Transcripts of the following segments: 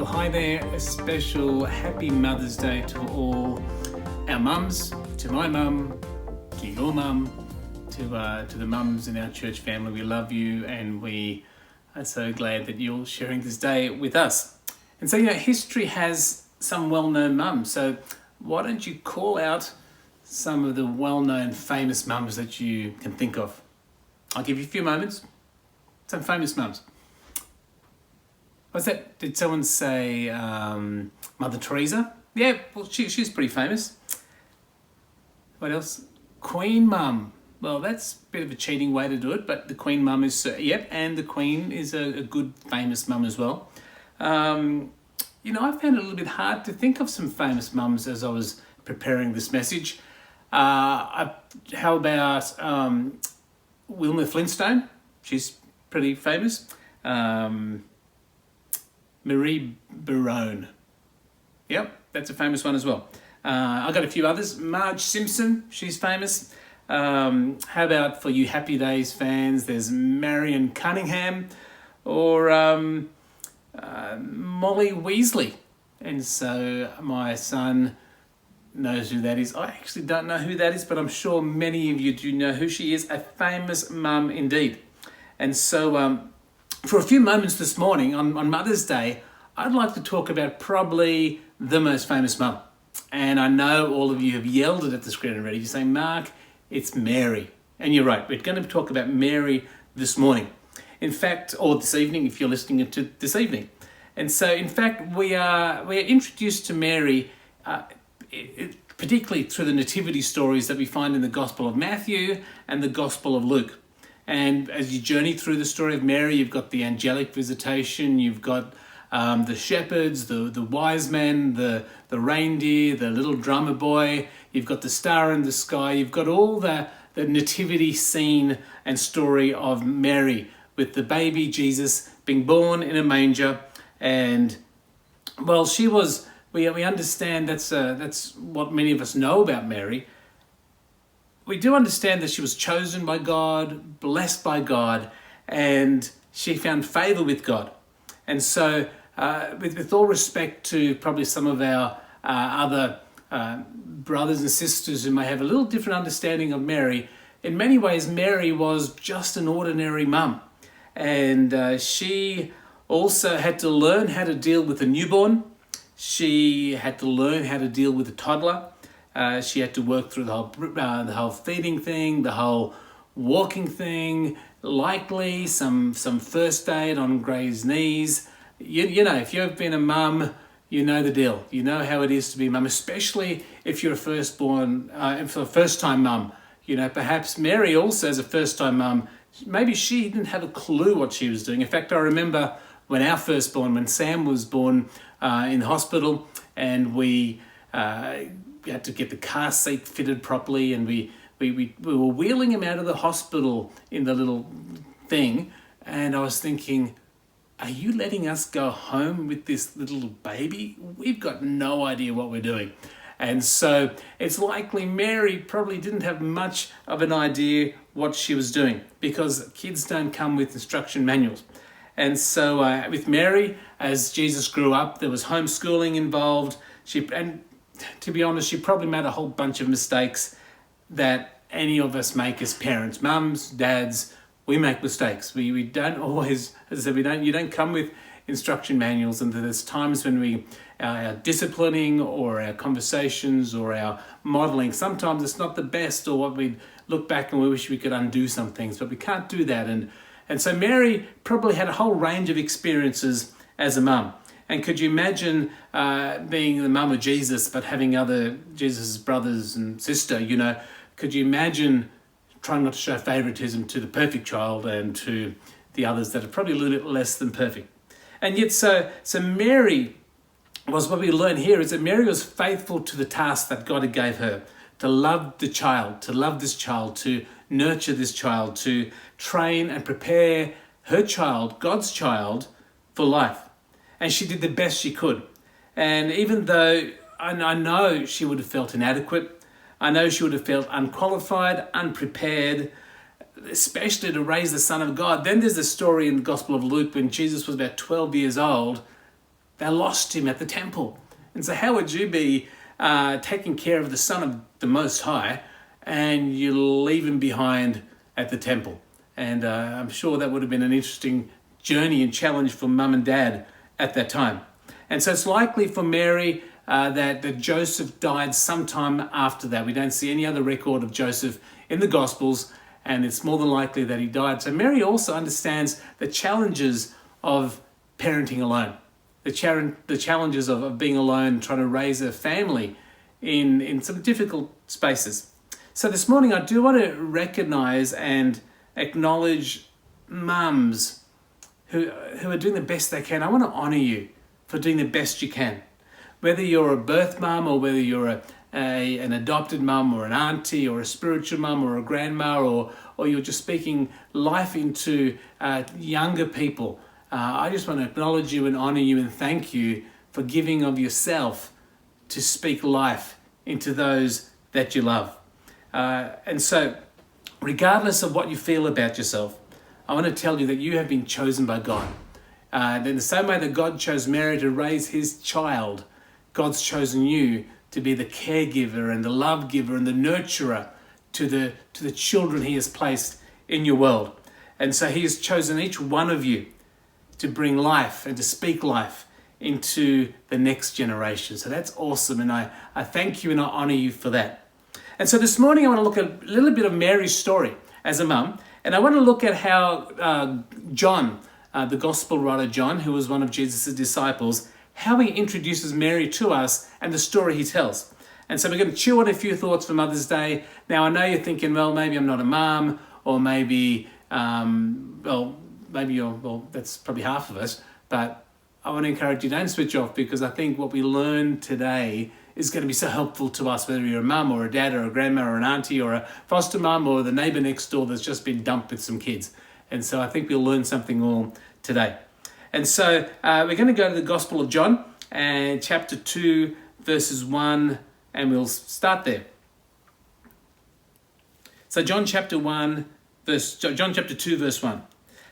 Well, hi there. A special happy Mother's Day to all our mums, to my mum, to your mum, to the mums in our church family. We love you and we are so glad that you're sharing this day with us. And so, history has some well-known mums. So why don't you call out some of the well-known famous mums that you can think of? I'll give you a few moments. Some famous mums. What's that? Did someone say Mother Teresa? Yeah, well, she's pretty famous. What else? Queen Mum. Well, that's a bit of a cheating way to do it, but the Queen Mum is, and the Queen is a good famous mum as well. I found it a little bit hard to think of some famous mums as I was preparing this message. How about Wilma Flintstone? She's pretty famous. Marie Barone. Yep, that's a famous one as well. I got a few others. Marge Simpson, she's famous. How about for you Happy Days fans, there's Marion Cunningham or Molly Weasley. And so my son knows who that is. I actually don't know who that is, but I'm sure many of you do know who she is. A famous mum indeed. And so for a few moments this morning on Mother's Day, I'd like to talk about probably the most famous mum. And I know all of you have yelled it at the screen already. You say, Mark, it's Mary. And you're right, we're going to talk about Mary this morning. In fact, or this evening, if you're listening to this evening. And so, in fact, we are introduced to Mary, particularly through the nativity stories that we find in the Gospel of Matthew and the Gospel of Luke. And as you journey through the story of Mary, you've got the angelic visitation, you've got the shepherds, the wise men, the reindeer, the little drummer boy, you've got the star in the sky, you've got all the nativity scene and story of Mary with the baby Jesus being born in a manger. And, well, she was, we understand that's what many of us know about Mary. We do understand that she was chosen by God, blessed by God, and she found favor with God. And so, with all respect to probably some of our other brothers and sisters who may have a little different understanding of Mary, in many ways, Mary was just an ordinary mum. And she also had to learn how to deal with a newborn. She had to learn how to deal with a toddler. She had to work through the whole feeding thing, the whole walking thing, likely some first aid on Gray's knees. You know, if you've been a mum, you know the deal. You know how it is to be a mum, especially if you're a first-time mum. Perhaps Mary also as a first-time mum, maybe she didn't have a clue what she was doing. In fact, I remember when our firstborn, when Sam was born in the hospital, and we had to get the car seat fitted properly, and we were wheeling him out of the hospital in the little thing, and I was thinking, are you letting us go home with this little baby? We've got no idea what we're doing. And so it's likely Mary probably didn't have much of an idea what she was doing, because kids don't come with instruction manuals. And so with Mary, as Jesus grew up, there was homeschooling involved. And to be honest, she probably made a whole bunch of mistakes that any of us make as parents. Mums, dads, we make mistakes. We don't always, as I said, you don't come with instruction manuals, and there's times when our disciplining or our conversations or our modelling, sometimes it's not the best, or what we look back and we wish we could undo some things, but we can't do that. And so Mary probably had a whole range of experiences as a mum. And could you imagine being the mum of Jesus, but having other Jesus' brothers and sister, could you imagine trying not to show favoritism to the perfect child and to the others that are probably a little bit less than perfect? And yet, so Mary was, what we learn here is that Mary was faithful to the task that God had gave her, to love the child, to love this child, to nurture this child, to train and prepare her child, God's child, for life. And she did the best she could. And even though I know she would have felt inadequate, I know she would have felt unqualified, unprepared, especially to raise the Son of God. Then there's the story in the Gospel of Luke when Jesus was about 12 years old. they lost him at the temple. And so how would you be taking care of the Son of the Most High and you leave him behind at the temple? And I'm sure that would have been an interesting journey and challenge for mum and dad at that time. And so it's likely for Mary that Joseph died sometime after that. We don't see any other record of Joseph in the Gospels, and it's more than likely that he died. So Mary also understands the challenges of parenting alone, the challenges of being alone, trying to raise a family in some difficult spaces. So this morning I do want to recognize and acknowledge mums who are doing the best they can. I want to honor you for doing the best you can. Whether you're a birth mum or whether you're an adopted mum or an auntie or a spiritual mum or a grandma or you're just speaking life into younger people, I just want to acknowledge you and honor you and thank you for giving of yourself to speak life into those that you love. And so, regardless of what you feel about yourself, I want to tell you that you have been chosen by God. In the same way that God chose Mary to raise his child, God's chosen you to be the caregiver and the love giver and the nurturer to the children he has placed in your world. And so he has chosen each one of you to bring life and to speak life into the next generation. So that's awesome, and I thank you and I honor you for that. And so this morning I want to look at a little bit of Mary's story as a mum, and I want to look at how John, the gospel writer John, who was one of Jesus' disciples, how he introduces Mary to us and the story he tells. And so we're going to chew on a few thoughts for Mother's Day. Now I know you're thinking, well, maybe I'm not a mum, or maybe, that's probably half of us, but I want to encourage you, don't switch off, because I think what we learn today is going to be so helpful to us, whether you're a mum or a dad or a grandma or an auntie or a foster mum or the neighbour next door that's just been dumped with some kids. And so I think we'll learn something all today. And so we're going to go to the Gospel of John and chapter 2, verses 1, and we'll start there. So John chapter 2, verse 1.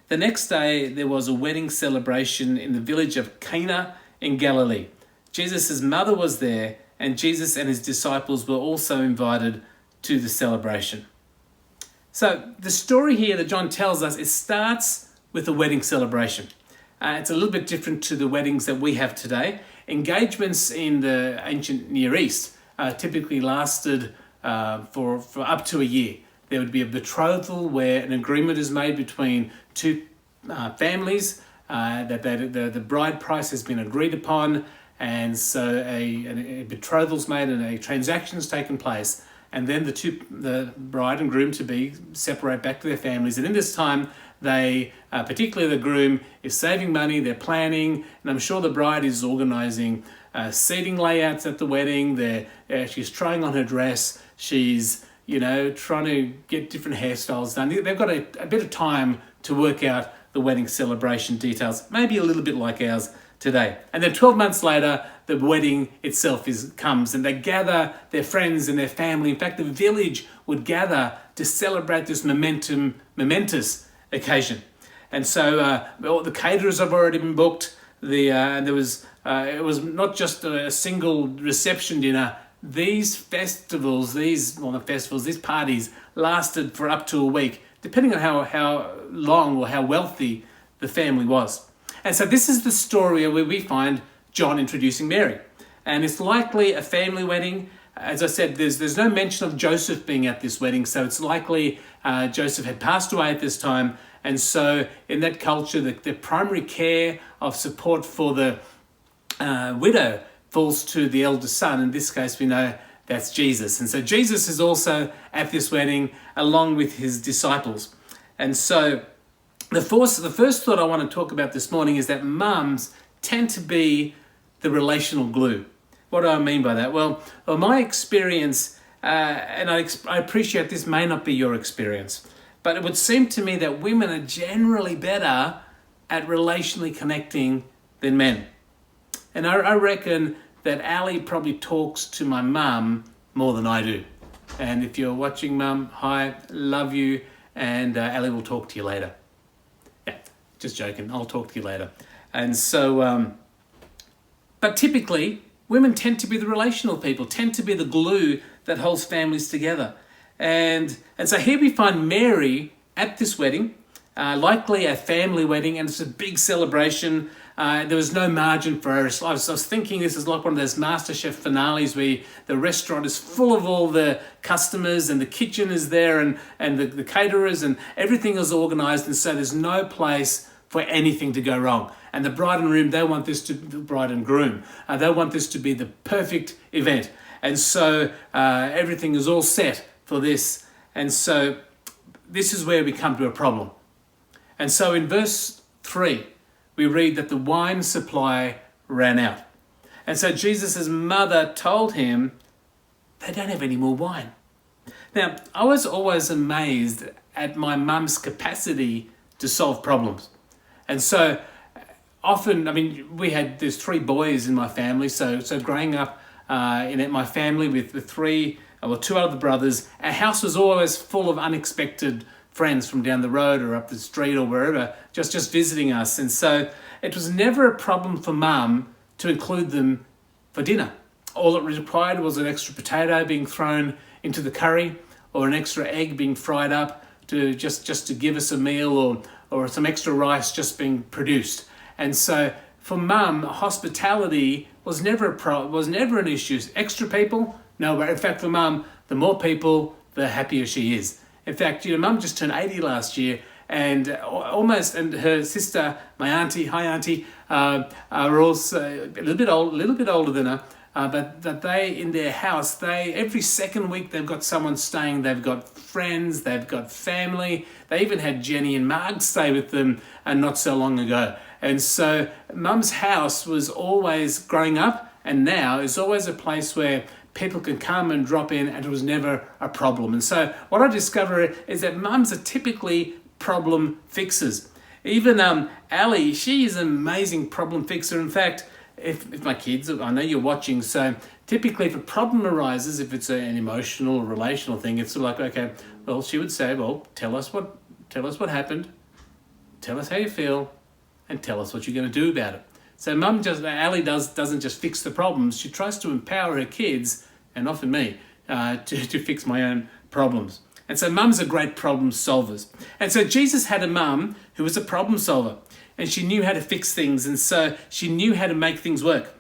The next day there was a wedding celebration in the village of Cana in Galilee. Jesus' mother was there, and Jesus and his disciples were also invited to the celebration. So the story here that John tells us, it starts with a wedding celebration. It's a little bit different to the weddings that we have today. Engagements in the ancient Near East typically lasted for up to a year. There would be a betrothal where an agreement is made between two families, that the bride price has been agreed upon, and so a betrophal's made and a transaction's taken place, and then the bride and groom to be separate back to their families. And in this time, they, particularly the groom, is saving money, they're planning, and I'm sure the bride is organising seating layouts at the wedding. She's trying on her dress, she's trying to get different hairstyles done. They've got a bit of time to work out the wedding celebration details, maybe a little bit like ours today. And then 12 months later, the wedding itself comes, and they gather their friends and their family. In fact, the village would gather to celebrate this momentous occasion. And so all the caterers have already been booked. It was not just a single reception dinner. These parties lasted for up to a week, depending on how long or how wealthy the family was. And so this is the story where we find John introducing Mary. And it's likely a family wedding. As I said, there's no mention of Joseph being at this wedding, so it's likely Joseph had passed away at this time. And so in that culture, the primary care of support for the widow falls to the eldest son. In this case, we know that's Jesus. And so Jesus is also at this wedding along with his disciples. And so the first thought I want to talk about this morning is that mums tend to be the relational glue. What do I mean by that? Well my experience, and I appreciate this may not be your experience, but it would seem to me that women are generally better at relationally connecting than men. And I reckon that Ali probably talks to my mum more than I do. And if you're watching, Mum, hi, love you, and Ali will talk to you later. Yeah, just joking, I'll talk to you later. And so But typically, women tend to be the relational people, tend to be the glue that holds families together. And so here we find Mary at this wedding, likely a family wedding, and it's a big celebration. There was no margin for error. I was thinking this is like one of those MasterChef finales where the restaurant is full of all the customers and the kitchen is there and the caterers and everything is organised, and so there's no place for anything to go wrong. And the bride and groom, they want this to the bride and groom. They want this to be the perfect event. And so everything is all set for this. And so this is where we come to a problem. And so in verse 3, we read that the wine supply ran out. And so Jesus' mother told him, they don't have any more wine. Now, I was always amazed at my mum's capacity to solve problems. And so often, there's 3 boys in my family. So growing up in my family with 2 other brothers, our house was always full of unexpected friends from down the road or up the street or wherever, just visiting us. And so it was never a problem for mum to include them for dinner. All it required was an extra potato being thrown into the curry or an extra egg being fried up to just to give us a meal, or some extra rice just being produced. And so for mum, hospitality was never an issue. Extra people? No, but in fact for mum, the more people, the happier she is. In fact, mum just turned 80 last year, and her sister, my auntie, hi auntie, are also a little bit older than her. But that they, in their house, every second week they've got someone staying. They've got friends, they've got family. They even had Jenny and Marg stay with them not so long ago. And so mum's house was always, growing up and now, is always a place where people can come and drop in, and it was never a problem. And so what I discovered is that mums are typically problem fixers. Even Ali, she is an amazing problem fixer. In fact, if my kids, I know you're watching, so typically if a problem arises, if it's an emotional or relational thing, it's sort of like, okay, well, she would say, well, tell us what happened, tell us how you feel, and tell us what you're going to do about it. So Ali doesn't just fix the problems, she tries to empower her kids, and often me, to fix my own problems. And so mums are great problem solvers. And so Jesus had a mum who was a problem solver, and she knew how to fix things, and so she knew how to make things work.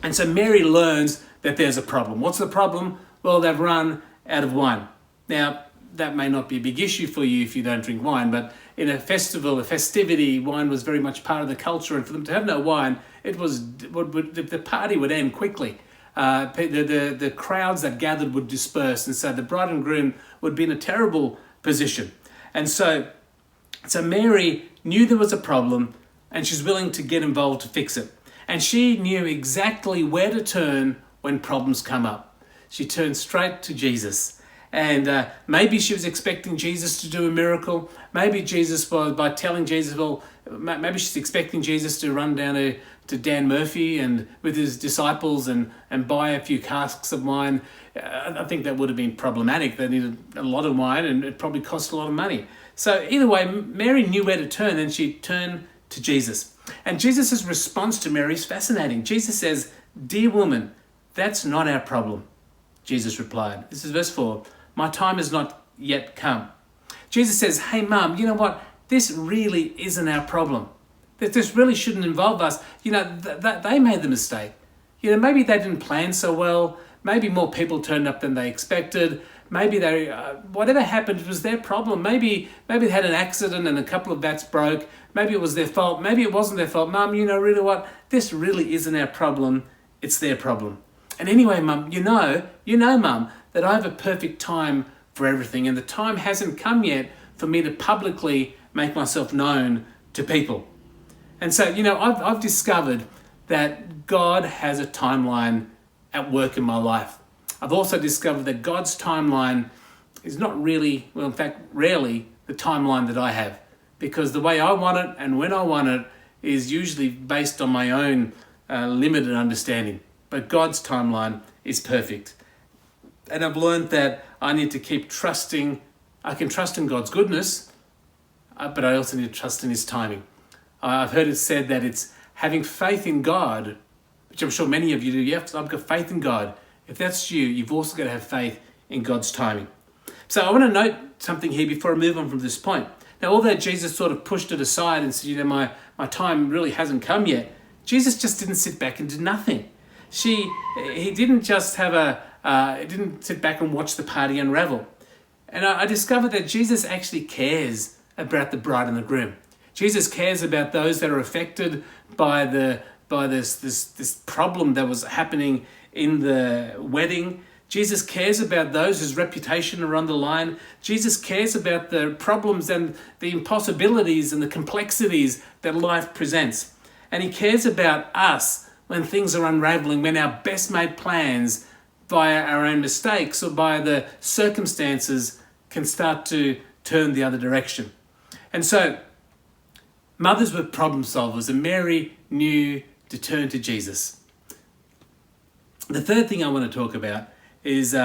And so Mary learns that there's a problem. What's the problem? Well, they've run out of wine. Now, that may not be a big issue for you if you don't drink wine, but in a festivity, wine was very much part of the culture, and for them to have no wine, the party would end quickly. The crowds that gathered would disperse, and so the bride and groom would be in a terrible position. And so Mary knew there was a problem, and she's willing to get involved to fix it. And she knew exactly where to turn when problems come up. She turned straight to Jesus. And maybe she was expecting Jesus to do a miracle. Maybe Jesus was, by telling Jesus, well, maybe she's expecting Jesus to run down to Dan Murphy and with his disciples and buy a few casks of wine. I think that would have been problematic. They needed a lot of wine, and it probably cost a lot of money. So either way, Mary knew where to turn, and she turned to Jesus. And Jesus' response to Mary is fascinating. Jesus says, "Dear woman, that's not our problem." Jesus replied, this is verse 4, "My time has not yet come." Jesus says, "Hey mum, you know what? This really isn't our problem. This really shouldn't involve us. They made the mistake. Maybe they didn't plan so well. Maybe more people turned up than they expected. Maybe whatever happened, it was their problem. Maybe they had an accident and a couple of vats broke. Maybe it was their fault. Maybe it wasn't their fault. Mum, really what? This really isn't our problem. It's their problem. And anyway, mum, mum, that I have a perfect time for everything, and the time hasn't come yet for me to publicly make myself known to people." And so, I've discovered that God has a timeline at work in my life. I've also discovered that God's timeline is not really, well, in fact, rarely the timeline that I have, because the way I want it and when I want it is usually based on my own limited understanding. But God's timeline is perfect. And I've learned that I need to keep trusting. I can trust in God's goodness, but I also need to trust in his timing. I've heard it said that it's having faith in God which I'm sure many of you do. Yes, I've got faith in God. If that's you, you've also got to have faith in God's timing. So I want to note something here before I move on from this point. Now, although Jesus sort of pushed it aside and said, my time really hasn't come yet, Jesus just didn't sit back and do nothing. He didn't just didn't sit back and watch the party unravel. And I discovered that Jesus actually cares about the bride and the groom. Jesus cares about those that are affected by this problem that was happening in the wedding. Jesus cares about those whose reputation are on the line. Jesus cares about the problems and the impossibilities and the complexities that life presents. And he cares about us when things are unraveling, when our best made plans via our own mistakes or by the circumstances can start to turn the other direction. And so mothers were problem solvers, and Mary knew to turn to Jesus. The third thing I want to talk about is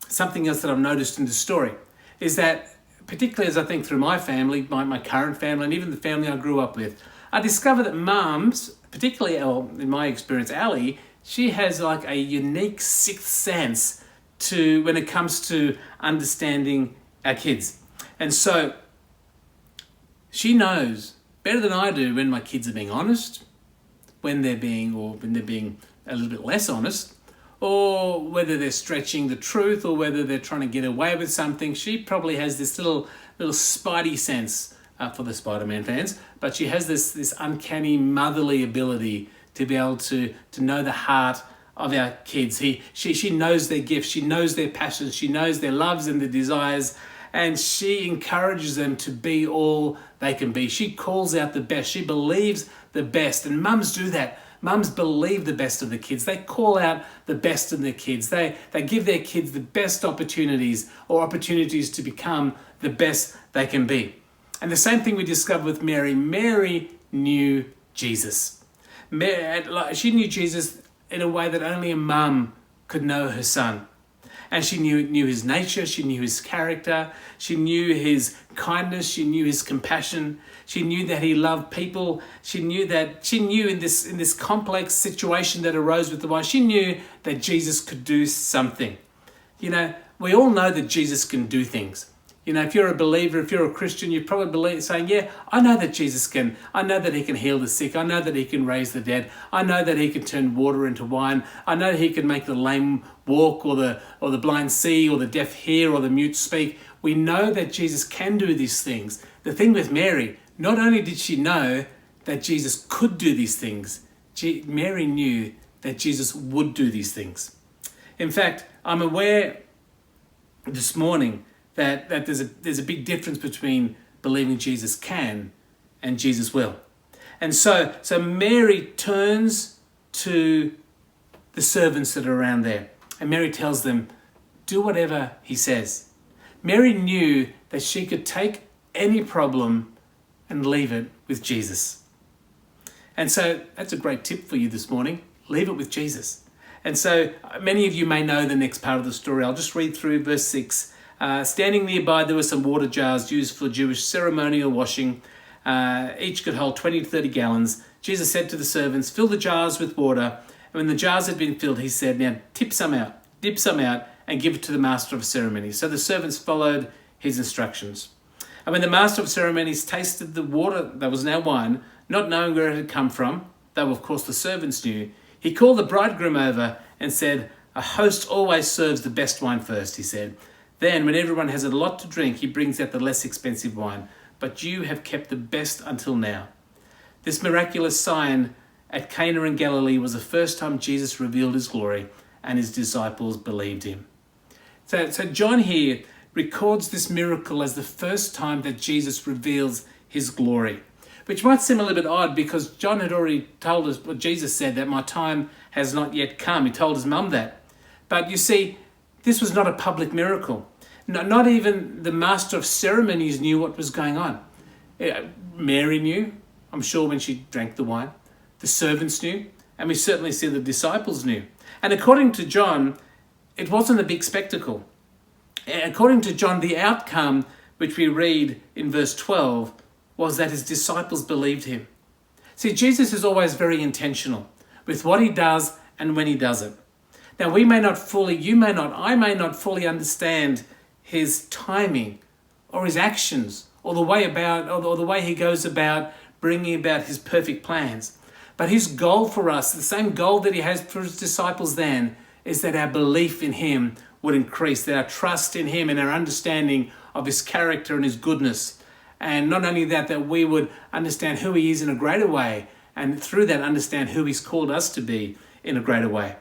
something else that I've noticed in the story, is that particularly as I think through my family, my current family, and even the family I grew up with, I discovered that mums, particularly in my experience, Ali, she has like a unique sixth sense to when it comes to understanding our kids. And so she knows better than I do when my kids are being honest, when they're being a little bit less honest, or whether they're stretching the truth, or whether they're trying to get away with something. She probably has this little spidey sense for the Spider-Man fans, but she has this uncanny motherly ability to be able to know the heart of our kids. She knows their gifts, she knows their passions, she knows their loves and their desires, and she encourages them to be all they can be. She calls out the best. She believes the best, and mums do that. Mums believe the best of the kids. They call out the best in their kids. They give their kids the best opportunities, or opportunities to become the best they can be. And the same thing we discovered with Mary. Mary knew Jesus. She knew Jesus in a way that only a mum could know her son. And she knew his nature, she knew his character, she knew his kindness, she knew his compassion, she knew that he loved people, she knew in this complex situation that arose with the wife, she knew that Jesus could do something. We all know that Jesus can do things. If you're a believer, if you're a Christian, you probably saying, yeah, I know that Jesus can. I know that he can heal the sick. I know that he can raise the dead. I know that he can turn water into wine. I know he can make the lame walk, or the blind see, or the deaf hear, or the mute speak. We know that Jesus can do these things. The thing with Mary, not only did she know that Jesus could do these things, Mary knew that Jesus would do these things. In fact, I'm aware this morning that there's a big difference between believing Jesus can and Jesus will. And so Mary turns to the servants that are around there, and Mary tells them, do whatever he says. Mary knew that she could take any problem and leave it with Jesus. And so that's a great tip for you this morning. Leave it with Jesus. And so many of you may know the next part of the story. I'll just read through verse 6. Standing nearby, there were some water jars used for Jewish ceremonial washing. Each could hold 20 to 30 gallons. Jesus said to the servants, fill the jars with water. And when the jars had been filled, he said, now dip some out, and give it to the master of ceremonies. So the servants followed his instructions. And when the master of ceremonies tasted the water that was now wine, not knowing where it had come from, though of course the servants knew, he called the bridegroom over and said, a host always serves the best wine first, he said. Then, when everyone has a lot to drink, he brings out the less expensive wine. But you have kept the best until now. This miraculous sign at Cana in Galilee was the first time Jesus revealed his glory, and his disciples believed him. So John here records this miracle as the first time that Jesus reveals his glory, which might seem a little bit odd because John had already told us, what Jesus said, that my time has not yet come. He told his mum that. But you see, this was not a public miracle. Not even the master of ceremonies knew what was going on. Mary knew, I'm sure, when she drank the wine. The servants knew, and we certainly see the disciples knew. And according to John, it wasn't a big spectacle. According to John, the outcome, which we read in verse 12, was that his disciples believed him. See, Jesus is always very intentional. with what he does and when he does it. Now, we may not fully, you may not, I may not fully understand his timing or his actions or the way about, or the way he goes about bringing about his perfect plans. But his goal for us, the same goal that he has for his disciples then, is that our belief in him would increase, that our trust in him and our understanding of his character and his goodness. And not only that, that we would understand who he is in a greater way, and through that understand who he's called us to be in a greater way.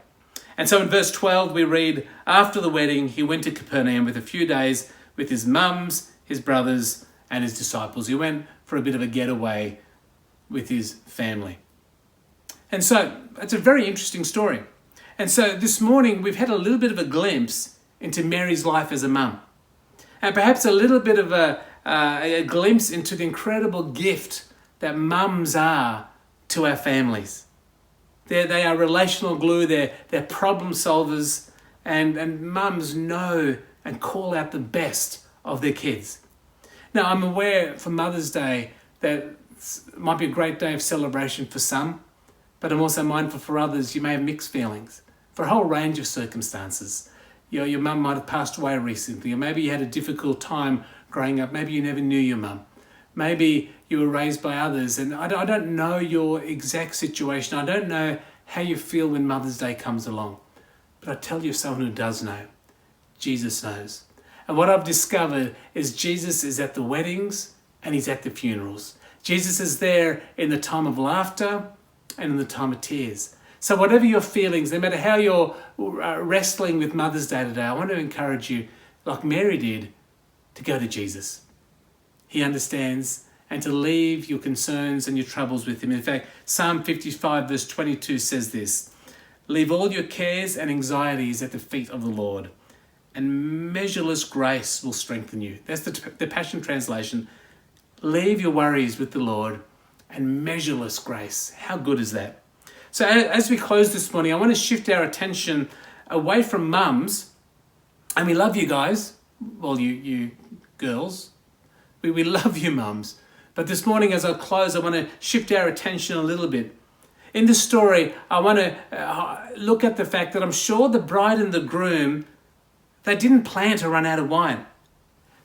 And so in verse 12 we read, after the wedding he went to Capernaum with a few days with his mums, his brothers and his disciples. He went for a bit of a getaway with his family. And so it's a very interesting story. And so this morning we've had a little bit of a glimpse into Mary's life as a mum. And perhaps a little bit of a glimpse into the incredible gift that mums are to our families. They are relational glue, they're problem solvers, and mums know and call out the best of their kids. Now, I'm aware for Mother's Day that it might be a great day of celebration for some, but I'm also mindful for others you may have mixed feelings for a whole range of circumstances. Your mum might have passed away recently, or maybe you had a difficult time growing up. Maybe you never knew your mum. Maybe you were raised by others, and I don't know your exact situation. I don't know how you feel when Mother's Day comes along. But I tell you, someone who does know, Jesus knows. And what I've discovered is Jesus is at the weddings and he's at the funerals. Jesus is there in the time of laughter and in the time of tears. So whatever your feelings, no matter how you're wrestling with Mother's Day today, I want to encourage you, like Mary did, to go to Jesus. He understands, and to leave your concerns and your troubles with him. In fact, Psalm 55 verse 22 says this, leave all your cares and anxieties at the feet of the Lord, and measureless grace will strengthen you. That's the Passion Translation. Leave your worries with the Lord, and measureless grace. How good is that? So as we close this morning, I want to shift our attention away from mums. And we love you guys, well, you girls. We love you mums. But this morning as I close, I want to shift our attention a little bit. In this story, I want to look at the fact that I'm sure the bride and the groom, they didn't plan to run out of wine.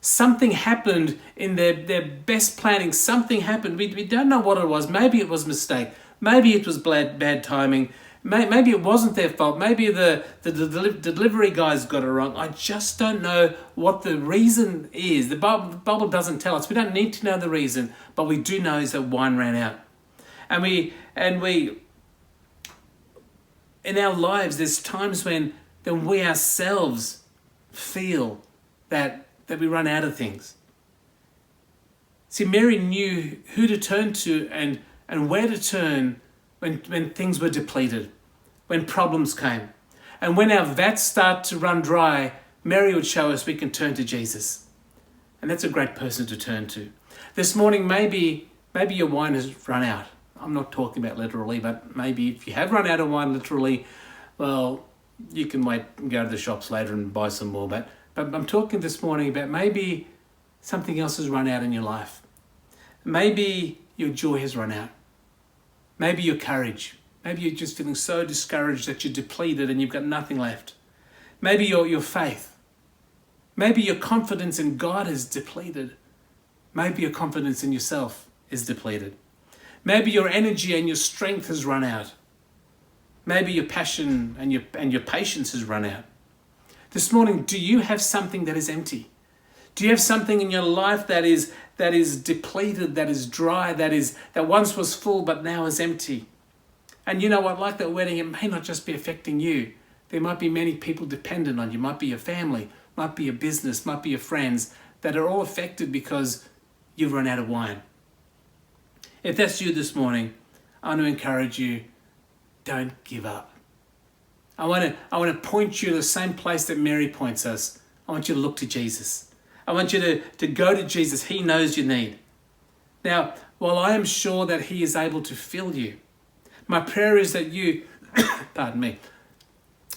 Something happened in their best planning. Something happened. We don't know what it was. Maybe it was a mistake. Maybe it was bad timing. Maybe it wasn't their fault. Maybe the delivery guys got it wrong. I just don't know what the reason is. The Bible doesn't tell us. We don't need to know the reason, but we do know is that wine ran out. And we in our lives, there's times when we ourselves feel that we run out of things. See, Mary knew who to turn to and where to turn when things were depleted, when problems came. And when our vats start to run dry, Mary would show us we can turn to Jesus. And that's a great person to turn to. This morning, maybe your wine has run out. I'm not talking about literally, but maybe if you have run out of wine literally, well, you can wait and go to the shops later and buy some more. But I'm talking this morning about maybe something else has run out in your life. Maybe your joy has run out. Maybe your courage. Maybe you're just feeling so discouraged that you're depleted and you've got nothing left. Maybe your faith. Maybe your confidence in God is depleted. Maybe your confidence in yourself is depleted. Maybe your energy and your strength has run out. Maybe your passion and your patience has run out. This morning, do you have something that is empty? Do you have something in your life that is depleted, that is dry, that once was full but now is empty? And you know what, like that wedding, it may not just be affecting you. There might be many people dependent on you. Might be your family, might be your business, might be your friends that are all affected because you've run out of wine. If that's you this morning, I want to encourage you, don't give up. I want to point you to the same place that Mary points us. I want you to look to Jesus. I want you to go to Jesus. He knows your need. Now, while I am sure that he is able to fill you, my prayer is that you, pardon me,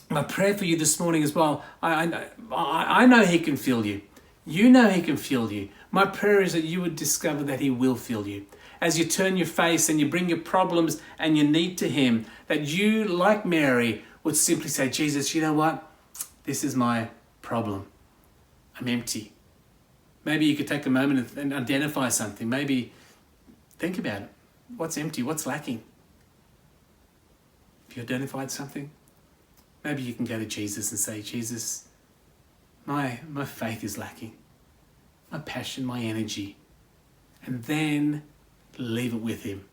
my prayer for you this morning as well, I know he can fill you. You know he can fill you. My prayer is that you would discover that he will fill you. as you turn your face and you bring your problems and your need to him, that you, like Mary, would simply say, Jesus, you know what? This is my problem. I'm empty. Maybe you could take a moment and identify something. Maybe think about it. What's empty? What's lacking? Have you identified something? Maybe you can go to Jesus and say, Jesus, my faith is lacking. My passion, my energy. And then leave it with him.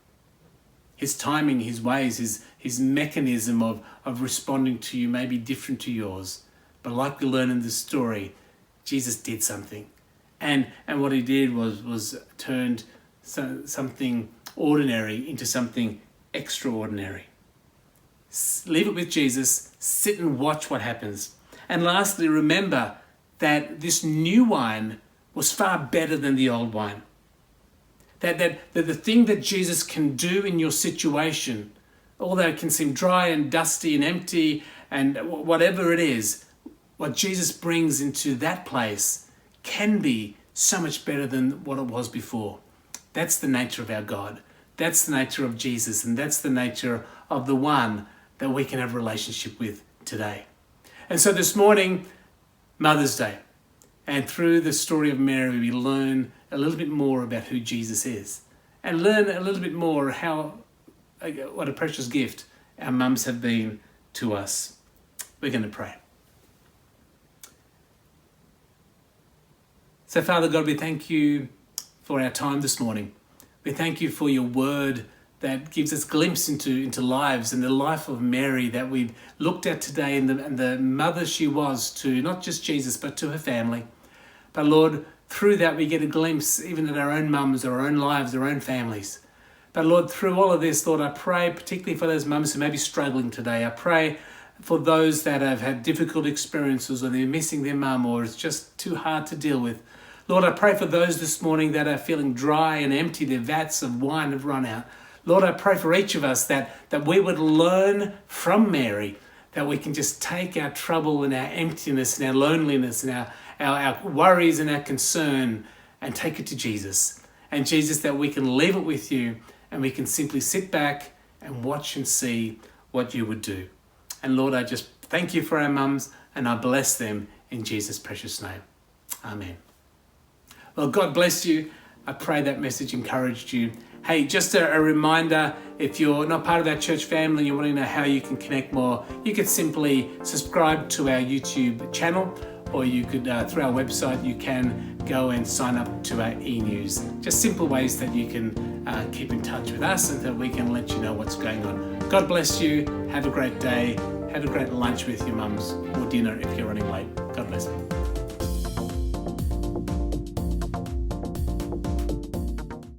His timing, his ways, his mechanism of responding to you may be different to yours. But like we learn in this story, Jesus did something. And what he did was turned something ordinary into something extraordinary. Leave it with Jesus, sit and watch what happens. And lastly, remember that this new wine was far better than the old wine. That the thing that Jesus can do in your situation, although it can seem dry and dusty and empty and whatever it is, what Jesus brings into that place can be so much better than what it was before. That's the nature of our God. That's the nature of Jesus, and that's the nature of the one that we can have a relationship with today. And so this morning, Mother's Day, and through the story of Mary, we learn a little bit more about who Jesus is, and learn a little bit more what a precious gift our mums have been to us. We're going to pray. So Father God, we thank you for our time this morning. We thank you for your word that gives us a glimpse into lives and the life of Mary that we've looked at today, and the mother she was to not just Jesus but to her family. But Lord, through that we get a glimpse even at our own mums, our own lives, our own families. But Lord, through all of this, Lord, I pray particularly for those mums who may be struggling today. I pray for those that have had difficult experiences, or they're missing their mum, or it's just too hard to deal with. Lord, I pray for those this morning that are feeling dry and empty, their vats of wine have run out. Lord, I pray for each of us that we would learn from Mary, that we can just take our trouble and our emptiness and our loneliness and our worries and our concern and take it to Jesus. And Jesus, that we can leave it with you and we can simply sit back and watch and see what you would do. And Lord, I just thank you for our mums, and I bless them in Jesus' precious name. Amen. Well, God bless you. I pray that message encouraged you. Hey, just a reminder, if you're not part of our church family and you want to know how you can connect more, you could simply subscribe to our YouTube channel, or you could, through our website, you can go and sign up to our e-news. Just simple ways that you can keep in touch with us and that we can let you know what's going on. God bless you. Have a great day. Have a great lunch with your mums, or dinner if you're running late. God bless you.